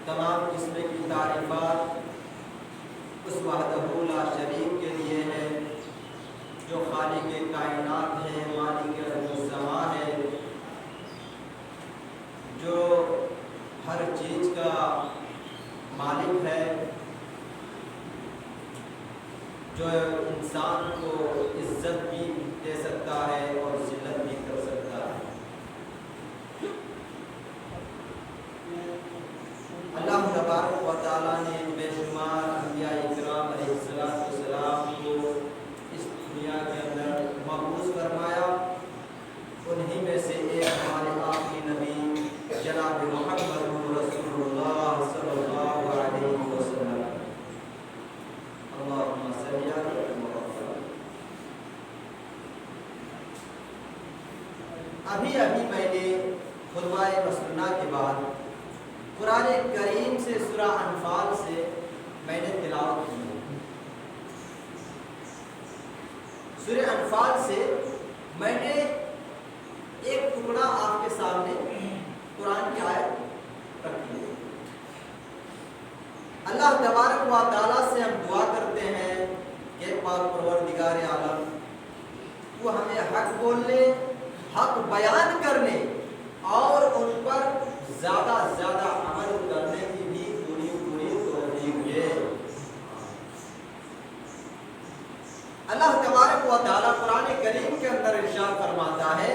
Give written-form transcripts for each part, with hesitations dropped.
تمام قسم کی تعریفات اس وحدہ لا شریک کے لیے ہے جو خالق کائنات ہے، مالک ارض و سما ہے، جو ہر چیز کا مالک ہے، جو انسان کو عزت بھی دے سکتا ہے اور ذلت بھی کر سکتا ہے۔ اللہ تبارک و تعالیٰ نے بے شمار انبیاء اکرام علیہ السلام کو اس دنیا کے اندر مبعوث فرمایا، انہی میں سے ایک ہمارے آخری نبی جناب محمد رسول اللہ صلی اللہ علیہ وسلم۔ اللہم صلی علی محمد۔ ابھی میں نے خطبہ مسنونہ کے بعد قرآن کریم سے سورہ انفال سے میں نے تلاوت کی۔ سورہ انفال سے میں نے ایک ٹکڑا آپ کے سامنے قرآن کی آیت رکھی ہے۔ اللہ تبارک و تعالیٰ سے ہم دعا کرتے ہیں کہ پاک پروردگار عالم تو ہمیں حق بولنے، حق بیان کرنے اور ان پر زیادہ زیادہ عمل کرنے کی بھی پوری توفیق دے۔ اللہ تبارک و تعالیٰ قرآن کریم کے اندر ارشاد فرماتا ہے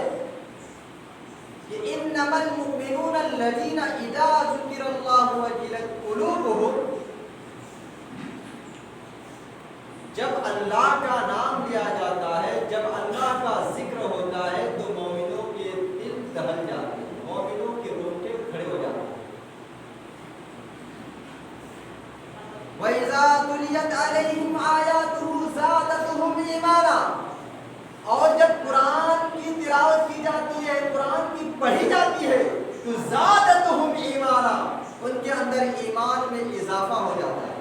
کہ انما المؤمنون الذین اذا ذکر اللہ وجلت قلوبهم، جب اللہ کا نام لیا جاتا ہے، جب اللہ کا ذکر ہوتا ہے تو مومنوں کے دل دہل جاتے ہیں، مومنوں کے رونگٹے کھڑے ہو جاتے ہیں۔ وَإِذَا تُلِيَتْ عَلَيْهِمْ آيَاتُهُ زَادَتْهُمْ إِيمَانًا، اور جب قرآن کی تلاوت کی جاتی ہے، قرآن کی پڑھی جاتی ہے تو زَادَتْهُمْ إِيمَانًا، ان کے اندر ایمان میں اضافہ ہو جاتا ہے۔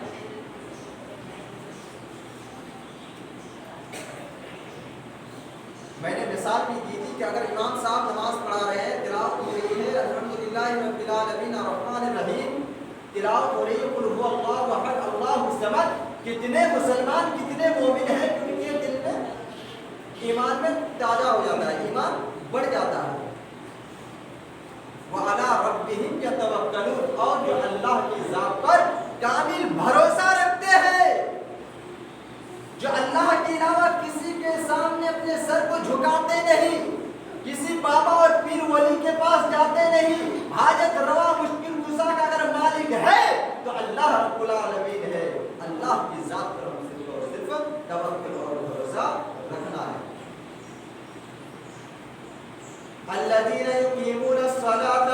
میں نے مثال بھی دی تھی کہ اگر امام صاحب نماز پڑھا رہے ہیں، تلاوت ہو رہی ہے الحمدللہ رب العالمین الرحمن الرحیم، تلاوت ہو رہی ہے قل هو اللہ احد اللہ الصمد، کتنے مسلمان کتنے مومن ہیں کہ ان کے دل میں ایمان میں تازہ ہو جاتا ہے، ایمان بڑھ جاتا ہے۔ وعلی ربہم یتوکلون، اور جو اللہ کی ذات پر کامل بھروسہ رکھتے ہیں، جو اللہ کے علاوہ کسی کے سامنے اپنے سر کو جھکاتے نہیں، کسی بابا اور پیر ولی کے پاس جاتے نہیں، حاجت روا مشکل کشا کا اگر مالک ہے تو اللہ رب العالمین ہے۔ اللہ کی ذات پر ہم صرف اور صرف توکل اور بھروسہ رکھنا ہے۔ الذین یقیمون الصلاۃ،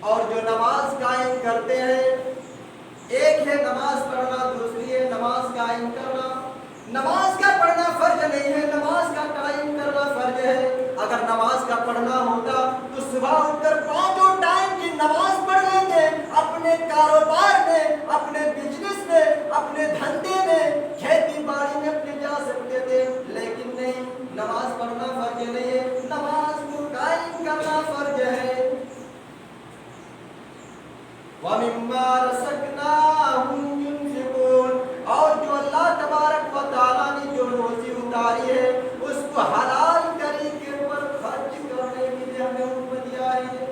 اور جو نماز قائم کرتے ہیں، ایک ہے نماز پڑھنا، دوسری ہے نماز قائم کرنا۔ نماز کا پڑھنا فرض نہیں ہے، نماز کا قائم کرنا فرض ہے۔ اگر نماز کا پڑھنا ہوتا تو صبح اٹھ کر پانچوں ٹائم کی نماز پڑھ لیں گے، اپنے کاروبار میں، اپنے بزنس میں، اپنے دھندے میں، کھیتی باڑی میں اپنے جا سکتے تھے، لیکن نہیں، نماز پڑھنا فرض نہیں ہے، نماز کو قائم کرنا فرض ہے۔ وَمِمَّا رَزَقْنَاهُمْ يُنْفِقُونَ، اور جو اللہ تبارک و تعالیٰ نے جو روزی اتاری ہے اس کو حلال طریقے پر خرچ کرنے کے لیے ہمیں حکم دیا ہے۔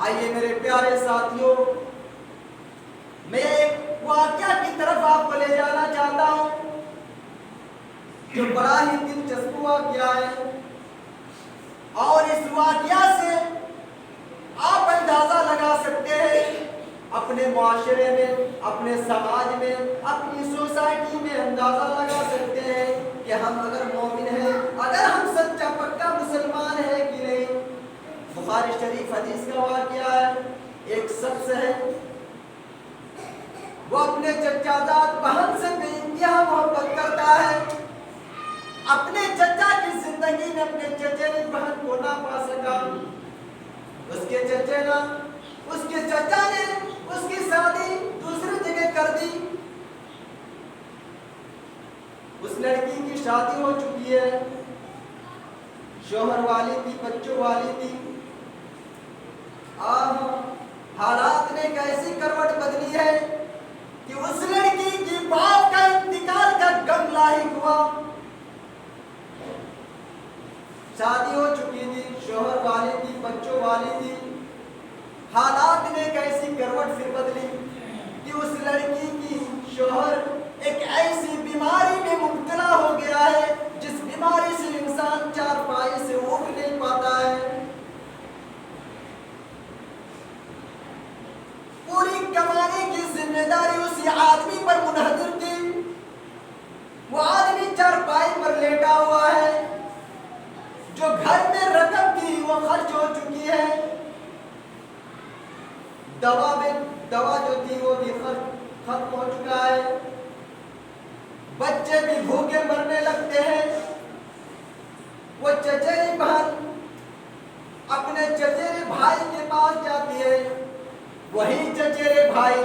آئیے میرے پیارے ساتھیوں، میں ایک واقعہ کی طرف آپ کو لے جانا چاہتا ہوں جو بڑا ہی دلچسپ واقعہ ہے، اور اس واقعہ سے آپ اندازہ لگا سکتے ہیں اپنے معاشرے میں، اپنے سماج میں، اپنی سوسائٹی میں اندازہ لگا سکتے ہیں کہ ہم اگر مومن ہیں، اگر ہم سچا پکا مسلمان ہیں کہ نہیں۔ بخاری شریف حدیث کا واقعہ ہے، ایک شخص ہے، وہ اپنے چچا زاد بہن سے بے انتہا محبت کرتا ہے، اپنے چچا کی زندگی میں اپنے چچیری بہن کو نہ پا سکا، اس کے چچا نے اس کی شادی دوسری جگہ کر دی۔ اس لڑکی کی شادی ہو چکی ہے، شوہر والی تھی، بچوں والی تھی، حالات نے ایک ایسی کروٹ بدلی ہے کہ اس لڑکی کی باپ کا انتقال کا غم لاحق ہوا۔ شادی ہو چکی تھی، شوہر والی تھی، بچوں والی تھی، حالات نے ایک ایسی کروٹ پھر بدلی کہ اس لڑکی کی شوہر ایک ایسی بیماری میں مبتلا ہو گیا ہے جس بیماری سے انسان چارپائی سے اٹھ نہیں پاتا ہے۔ پوری کمانے کی ذمہ داری اسی آدمی پر منحصر تھی، وہ آدمی چارپائی پر لیٹا ہوا ہے، جو گھر میں رقم تھی وہ خرچ ہو چکی ہے، دوا جو تھی وہ بھی ختم ہو چکا ہے، بچے بھی بھوکے مرنے لگتے ہیں۔ وہ چچیری بہن اپنے چچیرے بھائی کے پاس جاتی ہے، وہی چچیرے بھائی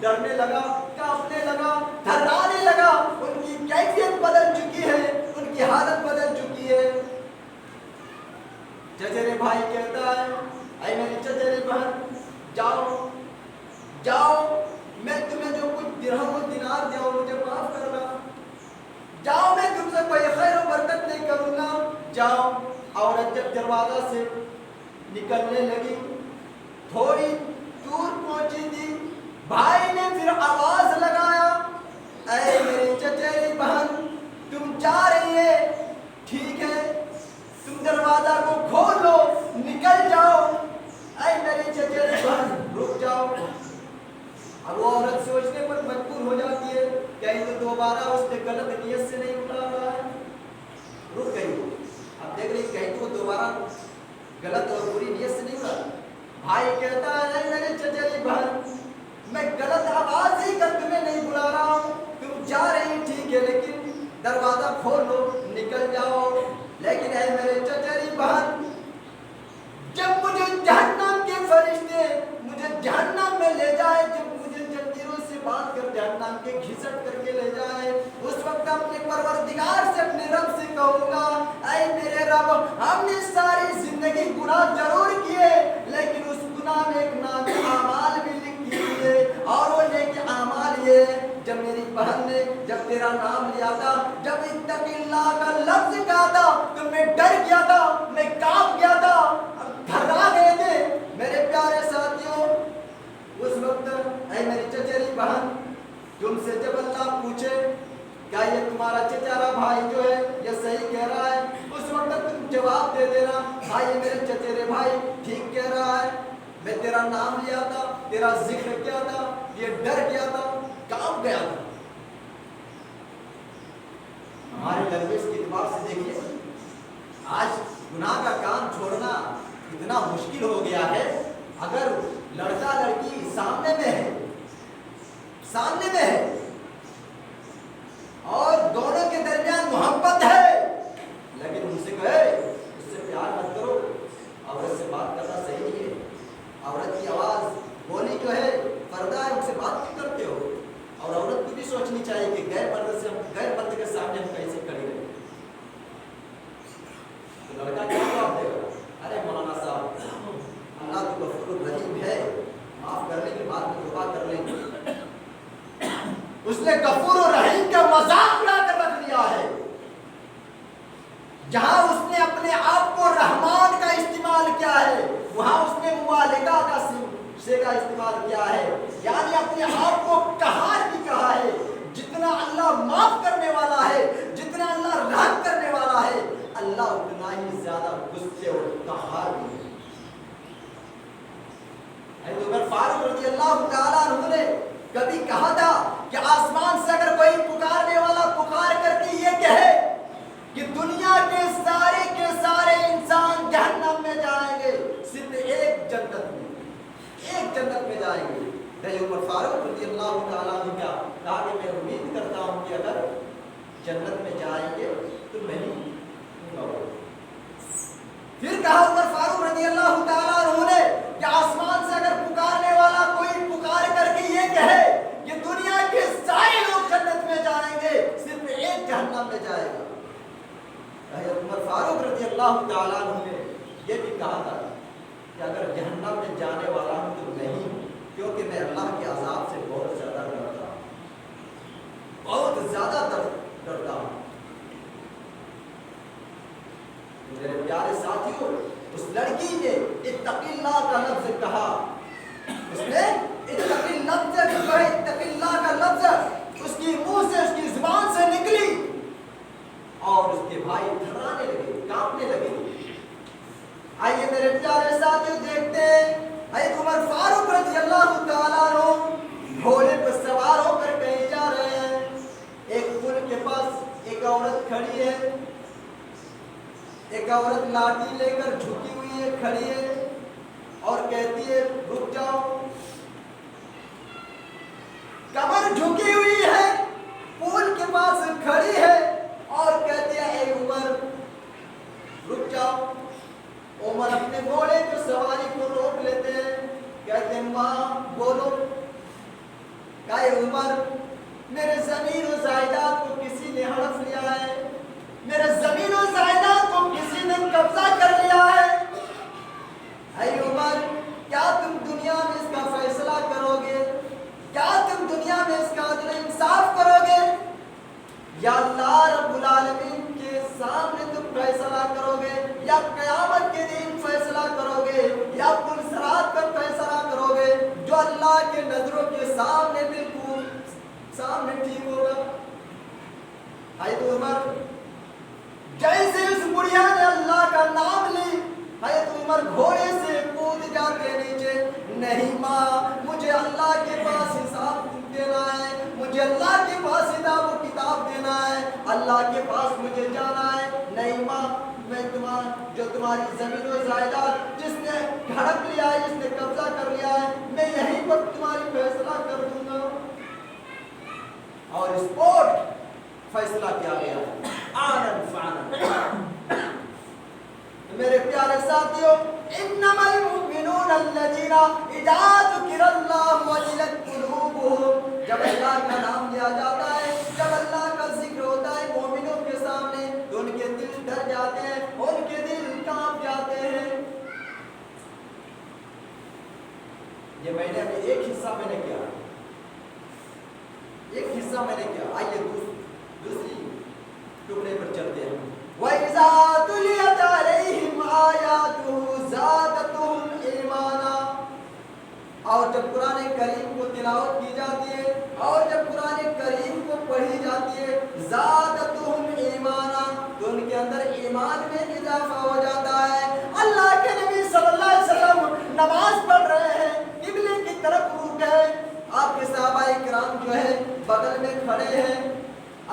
ڈرنے لگا، کانپنے لگا، تھرانے لگا، ان کی کیفیت بدل چکی ہے، ان کی حالت بدل چکی ہے۔ چچیرے بھائی کہتا ہے اے میری چچیری بہن جاؤ جاؤ، میں تمہیں جو کچھ درہم و دینار دیا مجھے معاف کرنا، جاؤ میں تم سے کوئی خیر و برکت نہیں کروں گا، جاؤ۔ عورت جب دروازہ سے نکلنے لگی، تھوڑی دور پہنچی تھی، بھائی نے پھر آواز لگایا اے میری چچیری بہن تم جا رہی ہے، ٹھیک ہے، تم دروازہ کو کھول لو، نکل جاؤ، اے میری چچیری بہن رک جاؤ۔ اب وہ عورت سوچنے پر مجبور ہو جاتی ہے کہیں تو دوبارہ اس نے غلط نیت سے نہیں بلا رہا ہے، رک گئی۔ اب دیکھ رہی کہیں تو دوبارہ غلط اور بری نیت سے نہیں بلا۔ بھائی کہتا ہے اے میری چچیری بہن میں غلط آواز ہی کر تمہیں نہیں بلا رہا ہوں، تم جا رہی ٹھیک ہے لیکن دروازہ کھول لو، نکل جاؤ۔ لیکن اے میرے چچیری بہن جب مجھے جہنم کے فرشتے مجھے جہنم میں لے جائے، جب مجھے جنجیروں سے باندھ کر جہنم کے گھسٹ کر کے لے جائے، اس وقت اپنے پروردگار سے اپنے رب سے کہوں گا اے میرے رب ہم نے ساری زندگی گناہ ضرور کیے لیکن اس گناہ میں ایک نام اعمال بھی لکھی ہوئی ہے، اور وہ نیک اعمال یہ جب میری بہن نے جب تیرا نام لیا تھا، جب اتق اللہ کا لفظ کہا تھا تو میں ڈر گیا تھا، میں کانپ گیا تھا، گھبرا گئے تھے۔ میرے پیارے ساتھیوں اس وقت اے میری چچیری بہن تم سے جب اللہ پوچھے کیا یہ تمہارا چچیرا بھائی جو ہے یہ صحیح کہہ رہا ہے، اس وقت تم جواب دے دینا ہاں یہ میرے چچیرے بھائی ٹھیک کہہ رہا ہے، میں تیرا نام لیا تھا، تیرا ذکر کیا تھا، یہ ڈر گیا تھا، کانپ گیا تھا۔ ہمارے لینگویج کے اعتبار سے دیکھیے آج گناہ کا کام چھوڑنا اتنا مشکل ہو گیا ہے۔ اگر لڑکا لڑکی سامنے میں ہے اور دونوں کے درمیان محبت ہے لیکن ان سے کہے اس سے پیار مت کرو، عورت سے بات کرنا صحیح نہیں ہے، عورت کی آواز بولی جو ہے پردہ ہے، ان سے بات کیوں کرتے ہو؟ اور عورت کو بھی سوچنی چاہیے کہ غیر مرد کے سامنے ہم کیسے کھڑے رہیں۔ تو لڑکا کیا جواب دے گا؟ ارے مولانا صاحب اللہ تو غفور الرحیم ہے، معاف کرنے کے بعد میں توبہ کر لیں گے۔ اس نے غفور الرحیم کا مذاق اڑا کر رکھ لیا ہے، جہاں اس نے اپنے آپ کو رحمان کا استعمال کیا ہے وہاں اس نے موالدہ کا استعمال کیا ہے، یعنی اپنے آپ کو قہار بھی کہا ہے۔ جتنا اللہ معاف کرنے والا ہے، جتنا اللہ رحم کرنے والا ہے، اللہ اتنا ہی زیادہ غصے اور قہار بھی ہے۔ عمر فاروق رضی اللہ تعالیٰ عنہ نے کبھی کہا تھا کہ آسمان سے اگر کوئی پکارنے والا پکار کر کے یہ کہے کہ دنیا کے سارے انسان جہنم میں جائیں گے صرف ایک جنت میں جائیں گے، عمر فاروق رضی اللہ تعالیٰ عنہ کہا کہ میں امید کرتا ہوں کہ اگر جنت میں جائیں گے تو میں ہی ہوں۔ پھر کہا عمر فاروق رضی اللہ تعالیٰ عنہ نے کہ آسمان سے اگر پکارنے والا کوئی پکار کر کے یہ کہے کہ دنیا کے سارے لوگ جنت میں جائیں گے صرف ایک جہنم میں جائے گا، عمر فاروق رضی اللہ تعالیٰ عنہ نے یہ بھی کہا تھا کہ اگر جہنم میں جانے والا ہوں تو نہیں ہوں، کیونکہ میں اللہ کے عذاب سے بہت زیادہ ڈرتا ہوں۔ میرے پیارے ساتھیوں اس لڑکی نے اتق اللہ کا لفظ کہا، اس نے اتق اللہ کا لفظ اس کی منہ سے، اس کی زبان سے نکلی اور اس کے بھائی تھرانے لگے، کانپنے لگے۔ آئیے میرے پیارے ساتھیوں دیکھتے ہیں عمر فاروق رضی اللہ تعالیٰ عنہ گھوڑے پر سوار ہو کر کہیں جا رہے ہیں، ایک پل کے پاس ایک عورت کھڑی ہے، ایک عورت لاٹھی لے کر جھکی ہوئی ہے، کھڑی ہے اور کہتی ہے رک جاؤ، کمر جھکی ہوئی ہے، پل کے پاس کھڑی ہے اور کہتی ہے اے عمر رک جاؤ۔ عمر اپنے گھوڑے کی سواری کو روک لیتے ہیں، کہتے ہیں ماں بولو۔ اے عمر میرے زمین و جائیداد کو کسی نے ہڑپ لیا ہے، میرے زمین و جائیداد کو کسی نے قبضہ کر لیا ہے۔ اے عمر کیا تم دنیا میں اس کا فیصلہ کرو گے؟ کیا تم دنیا میں اس کا عدل انصاف کرو گے؟ یا اللہ رب العالمین کے سامنے تم فیصلہ کرو گے، یا قیامت کے دن فیصلہ کرو گے، یا پل صراط پر فیصلہ کرو گے؟ جو اللہ کے نظروں کے سامنے بالکل سامنے ٹھیک ہوگا۔ حضرت عمر جیسے اس بڑھیا نے اللہ کا نام لی، حضرت عمر گھوڑے سے کود جاتے نیچے، نہیں ماں مجھے اللہ کے پاس حساب دینا ہے، مجھے اللہ کے پاس کتاب و کتاب دینا ہے، اللہ کے پاس مجھے جانا ہے۔ نہیں ماں میں جو تمہاری زمین و جائیداد جس نے ہڑپ لیا ہے، جس نے قبضہ کر لیا ہے، میں یہیں پر تمہاری فیصلہ کر دوں گا۔ اور اسپورٹ فیصلہ کیا گیا آنن فانن۔ میرے پیارے ساتھیوں، انما المؤمنون الذین اذا ذکر اللہ وجلت قلوبهم، جب اللہ کا نام لیا جاتا ہے، جب اللہ کا ذکر ہوتا ہے مومنوں کے سامنے تو ان کے دل ڈر جاتے ہیں، ان کے دل کانپ جاتے ہیں۔ یہ میں نے ابھی ایک حصہ میں نے کیا، ایک حصہ میں نے کیا۔ آئیے دوسری ٹکڑے پر چلتے ہیں۔ وَإِذَا تُلِيَتْ عَلَيْهِمْ آيَاتُهُ زَادَتْهُمْ إِيمَانًا، اور جب قرآن کریم کو تلاوت کی جاتی ہے، اور جب قرآن کریم کو پڑھی جاتی ہے، زَادَتْهُمْ إِيمَانًا، تو ان کے اندر ایمان میں اضافہ ہو جاتا ہے۔ اللہ کے نبی صلی اللہ علیہ وسلم نماز پڑھ رہے ہیں، قبلے کی طرف رخ ہے، آپ کے صحابہ کرام جو ہے بغل میں کھڑے ہیں،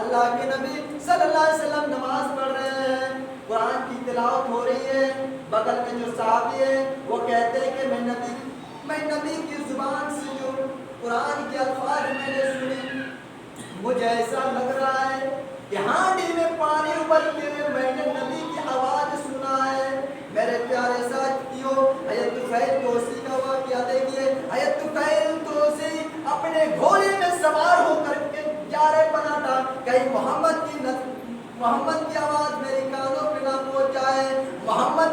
اللہ کے نبی صلی اللہ علیہ وسلم نماز پڑھ رہے ہیں، قرآن کی تلاوت ہو رہی ہے، بغل میں جو صحابی ہے وہ کہتے ہیں کہ میں نبی کی زبان سے جو قرآن کے الفاظ میں نے سنی، مجھے ایسا لگ رہا ہے کہ ہانڈی میں پانی ابلتے ہوئے میں نے نبی کی آواز سنا ہے۔ میرے پیارے ساتھیوں، حضرت طفیل دوسی کا واقعہ دیکھیے۔ حضرت طفیل دوسی اپنے گھوڑے میں سوار ہو کر کے جا رہے بنا تھا، کہیں محمد کی آواز میری کانوں پہ نہ پہنچ جائے، محمد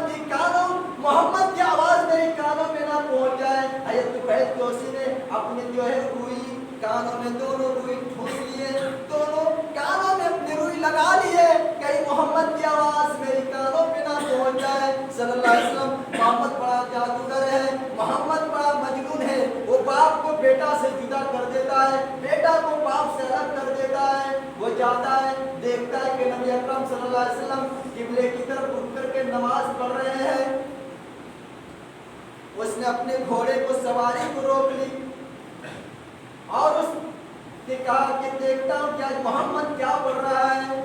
کی آواز میری کانوں پہ نہ پہنچ جائے۔ حضرت طفیل دوسی نے اپنے جو ہے روئی کانوں میں دونوں روئی ٹھوس لیے، دونوں کانوں میں اپنی روئی لگا لیے، کہیں محمد کی آواز میری کانوں پہ نہ پہنچ جائے۔ صلی اللہ علیہ وسلم، محمد بڑا جادوگر ہے، محمد بڑا مجنون ہے، وہ باپ کو بیٹا سے جدا کر دیتا ہے، بیٹا کو باپ سے الگ کر دیتا ہے۔ وہ جاتا ہے، دیکھتا ہے کہ نبی اکرم صلی اللہ علیہ وسلم قبلے کی طرف رک کر کے نماز پڑھ رہے ہیں۔ اس نے اپنے گھوڑے کو سواری کو روک لی اور اس نے کہا کہ دیکھتا ہوں کہ آج محمد کیا پڑھ رہا ہے۔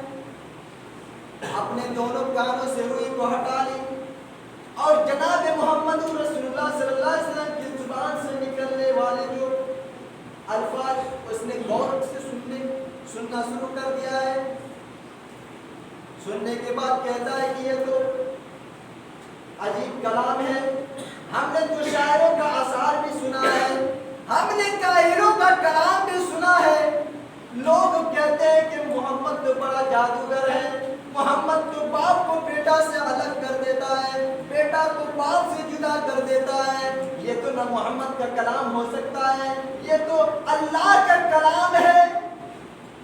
اپنے دونوں کانوں سے روئی کو ہٹا لی اور جناب محمد رسول اللہ صلی اللہ علیہ وسلم کی زبان سے نکلنے والے جو الفاظ اس نے غور سے سننا شروع کر دیا ہے۔ سننے کے بعد کہتا ہے کہ یہ تو عجیب کلام ہے، ہم نے تو شاعروں کا اشعار بھی سنا ہے، ہم نے کاہنوں کا کلام بھی سنا ہے۔ لوگ کہتے ہیں کہ محمد تو بڑا جادوگر ہے، محمد تو باپ کو بیٹا سے الگ کر دیتا ہے، بیٹا کو باپ سے جدا کر دیتا ہے۔ یہ تو نہ محمد کا کلام ہو سکتا ہے، یہ تو اللہ کا کلام ہے۔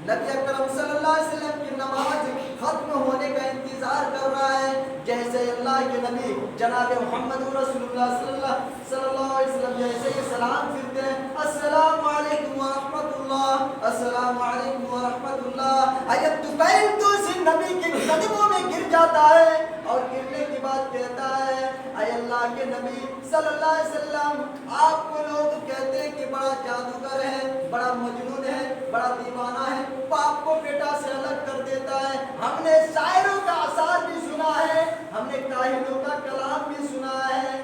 نبی اکرم صلی اللہ علیہ وسلم کی نماز ختم ہونے کا انتظار کر رہا ہے، جیسے اللہ کے نبی جناب محمد رسول اللہ صلی اللہ علیہ وسلم جیسے ہی سلام پھرتے ہیں، السلام علیکم ورحمۃ اللہ، السلام علیکم ورحمۃ اللہ، حضرت طفیل دوسی نبی کے قدموں میں گر جاتا ہے اور گرنے کے بعد کہتا ہے، اے اللہ کے نبی صلی اللہ علیہ وسلم، آپ کو لوگ کہتے ہیں کہ بڑا جادوگر ہے، بڑا مجنون ہے، بڑا دیوانہ ہے، باپ کو بیٹا سے الگ کر دیتا ہے، ہم نے شاعروں کا اشعار بھی سنا ہے، ہم نے کاہنوں کا کلام بھی سنا ہے،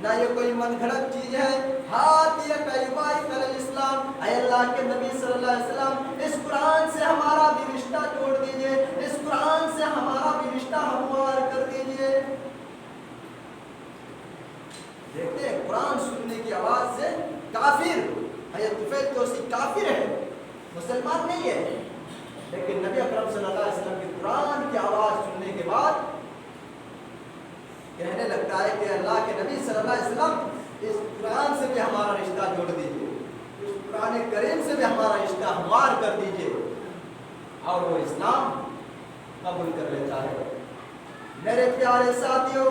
نہ یہ کوئی من گھڑت چیز ہے۔ ہاتھ یہ قیمائی کر الاسلام، اے اللہ کے نبی صلی اللہ علیہ وسلم، اس قرآن سے ہمارا بھی رشتہ جوڑ دیجئے، اس قرآن سے ہمارا بھی رشتہ ہموار کر دیجئے۔ دیکھتے ہیں قرآن سننے کی آواز سے کافر حضرت طفیل تو اسی کافر ہے، مسلمان نہیں ہے، لیکن نبی اکرم صلی اللہ علیہ وسلم کی قرآن کی آواز سننے کے بعد کہنے لگتا ہے کہ اللہ کے نبی صلی اللہ علیہ وسلم اس قرآن سے بھی ہمارا رشتہ جوڑ دیجیے، اس قرآن کریم سے بھی ہمارا رشتہ ہموار کر دیجیے، اور وہ اسلام قبول کر لیتا ہے۔ میرے پیارے ساتھیوں،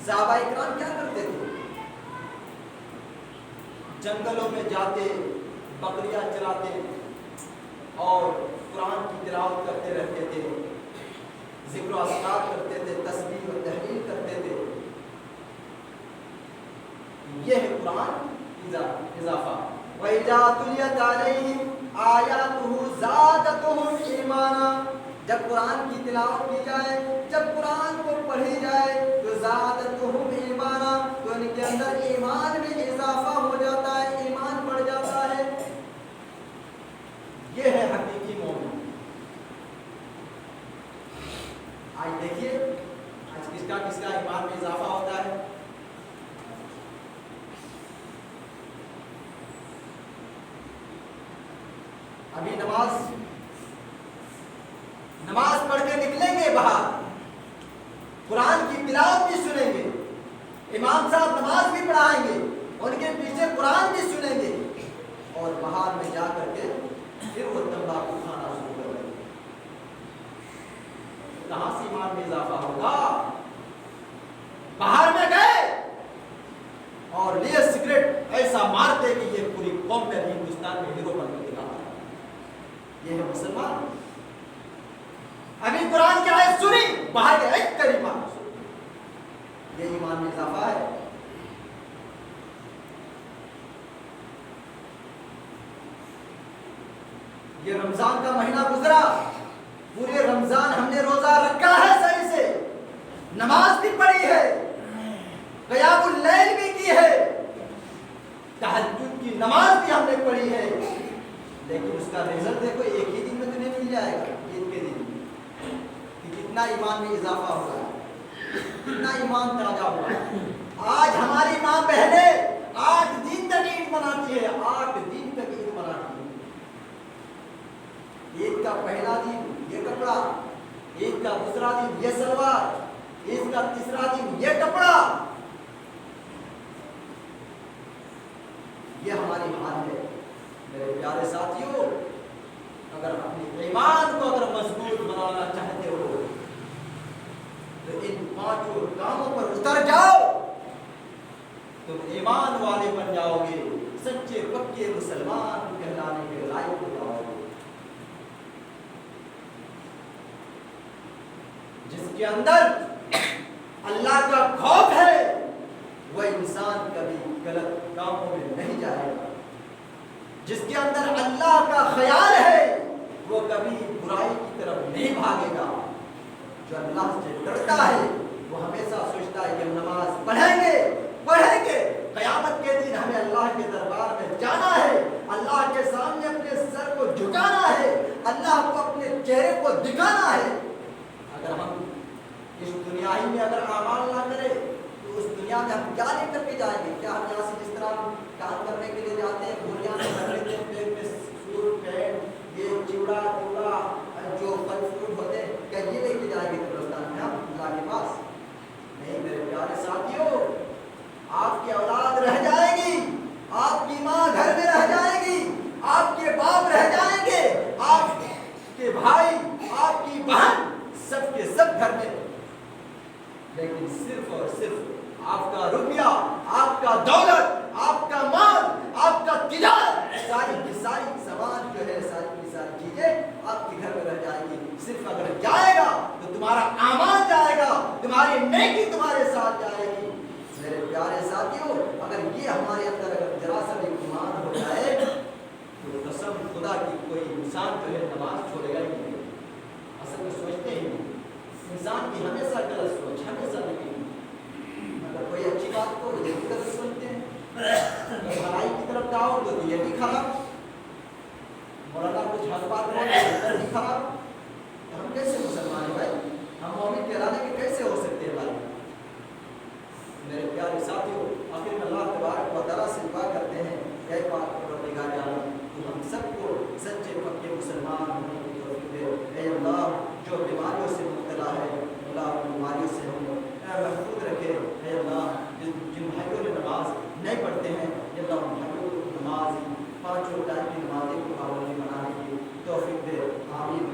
صحابہ اکرام کیا کرتے تھے؟ جنگلوں میں جاتے، بکریاں چراتے اور قرآن کی تلاوت کرتے رہتے تھے، ذکر و اذکار کرتے تھے، تسبیح و تحلیل کرتے تھے۔ یہ ہے قرآن اضافہ۔ وَإِذَا تُلِيَتْ عَلَيْهِمْ آيَاتُهُ زَادَتْهُمْ إِيمَانًا، جب قرآن کی تلاوت کی جائے، جب قرآن کو پڑھی جائے تو زَادَتْهُمْ إِيمَانًا، تو ان کے اندر ایمان میں اضافہ ہو جاتا ہے، ایمان بڑھ جاتا ہے۔ یہ ہے حقیقی مومن۔ آج دیکھیے آج کس کا ایمان میں اضافہ ہوتا ہے؟ ابھی نماز پڑھ کے نکلیں گے باہر، قرآن کی تلاوت بھی سنیں گے، امام صاحب نماز بھی پڑھائیں گے، ان کے پیچھے قرآن بھی سنیں گے، اور باہر میں جا کر کے پھر وہ تمباکو کھانا شروع کر دیں گے۔ کہاں سے ایمان میں اضافہ ہوگا؟ باہر میں گئے اور لیے سگریٹ ایسا مارتے کہ یہ پوری قوم میں ہندوستان میں ہیرو بن کے دکھا۔ یہ ہے مسلمان۔ ابھی قرآن کی آیت سنی، باہر کے ایک کریمہ، یہ ایمان میں اضافہ ہے۔ یہ رمضان کا مہینہ گزرا، پورے رمضان ہم نے روزہ رکھا ہے صحیح سے، نماز بھی پڑھی ہے، قیام اللیل بھی کی ہے، تہجد کی نماز بھی ہم نے پڑھی ہے، لیکن اس کا رزلٹ دیکھو ایک ہی دن میں تمہیں مل جائے گا، عید کے دن، کہ کتنا ایمان میں اضافہ ہوا ہے، کتنا ایمان تازہ ہوا ہے۔ آج ہماری ماں بہنیں 8 دن تک عید مناتی ہے، 8 دن تک عید مناتی ہے۔ عید کا پہلا دن یہ کپڑا، عید کا دوسرا دن یہ سلوار، عید کا تیسرا دن یہ کپڑا، یہ ہماری حال ہے۔ میرے پیارے ساتھیوں، اگر اپنے ایمان کو اگر مضبوط بنانا چاہتے ہو تو ان 5 کاموں پر اتر جاؤ، تم ایمان والے بن جاؤ گے، سچے پکے مسلمان کہلانے کے لائق ہو جاؤ گے۔ جس کے اندر اللہ کا خوف ہے وہ انسان کبھی غلط کاموں میں نہیں جائے گا، جس کے اندر اللہ کا خیال ہے وہ کبھی برائی کی طرف نہیں بھاگے گا۔ جو اللہ سے ڈرتا ہے وہ ہمیشہ سوچتا ہے کہ ہم نماز پڑھیں گے، قیامت کے دن ہمیں اللہ کے دربار میں جانا ہے، اللہ کے سامنے اپنے سر کو جھکانا ہے، اللہ کو اپنے چہرے کو دکھانا ہے۔ اگر ہم اس دنیا ہی میں اگر اعمال نہ کریں تو اس دنیا میں ہم کیا لے کر کے جائیں گے؟ کیا ہم یہاں سے جس طرح کام کرنے کے لیے جاتے ہیں، بوریاں میں بھر لیتے ہیں، بیگ میں سوٹ پینٹ یہ چوڑا جو پھل فروٹ ہوتے ہیں، کیا یہ لے کے جائیں گے قبرستان میں ہم اللہ کے پاس؟ نہیں میرے پیارے ساتھیوں، آپ کی اولاد رہ جائے گی، آپ کی ماں گھر میں رہ جائے گی، آپ کے باپ رہ جائیں گے، آپ کے بھائی، آپ کی بہن، سب کے سب گھر میں، لیکن صرف اور صرف آپ کا روپیہ، آپ کا دولت، آپ کا مال، آپ کا تجارت، ساری کی ساری سامان جو ہے، ساری کی ساری چیزیں آپ کے گھر میں رہ جائے گی۔ صرف اگر جائے گا تو تمہارا اعمال جائے گا، تمہاری نیکی تمہارے ساتھ جائے گی۔ میرے پیارے ساتھیوں، اگر یہ ہمارے اندر اگر ذرا سا بھی ایمان ہو جائے تو قسم خدا کی کوئی انسان جو ہے نماز چھوڑے گا ہی نہیں۔ اصل میں سوچتے ہی نہیں، انسان کی ہمیشہ غلط سوچ، ہمیشہ نہیں، اگر کوئی اچھی بات کو یہ بھی غلط سوچتے ہیں، اگر بھلائی کی طرف جاؤ تو یہ بھی خراب، مولانا کچھ حق بات بولے ادھر بھی خراب۔ ہم کیسے مسلمان ہیں بھائی؟ ہم مومن کہلانے کے کیسے ہو سکتے ہیں بھائی؟ میرے پیارے ساتھیوں، آخر میں اللہ تبارک و تعالیٰ سے دعا کرتے ہیں اے پاک پروردگار عالم تو ہم سب کو سچے پکے مسلمان ہونے کی توفیق دے۔ اے اللہ جو بیماریوں سے مبتلا ہے اللہ ان بیماریوں سے ہم محفوظ رکھے۔ اے اللہ جن بھائیوں نے نماز نہیں پڑھتے ہیں اللہ ان بھائیوں کو نماز پانچوں ٹائم کی نمازیں کو پابندی بنانے کی توفیق دے۔ آمین۔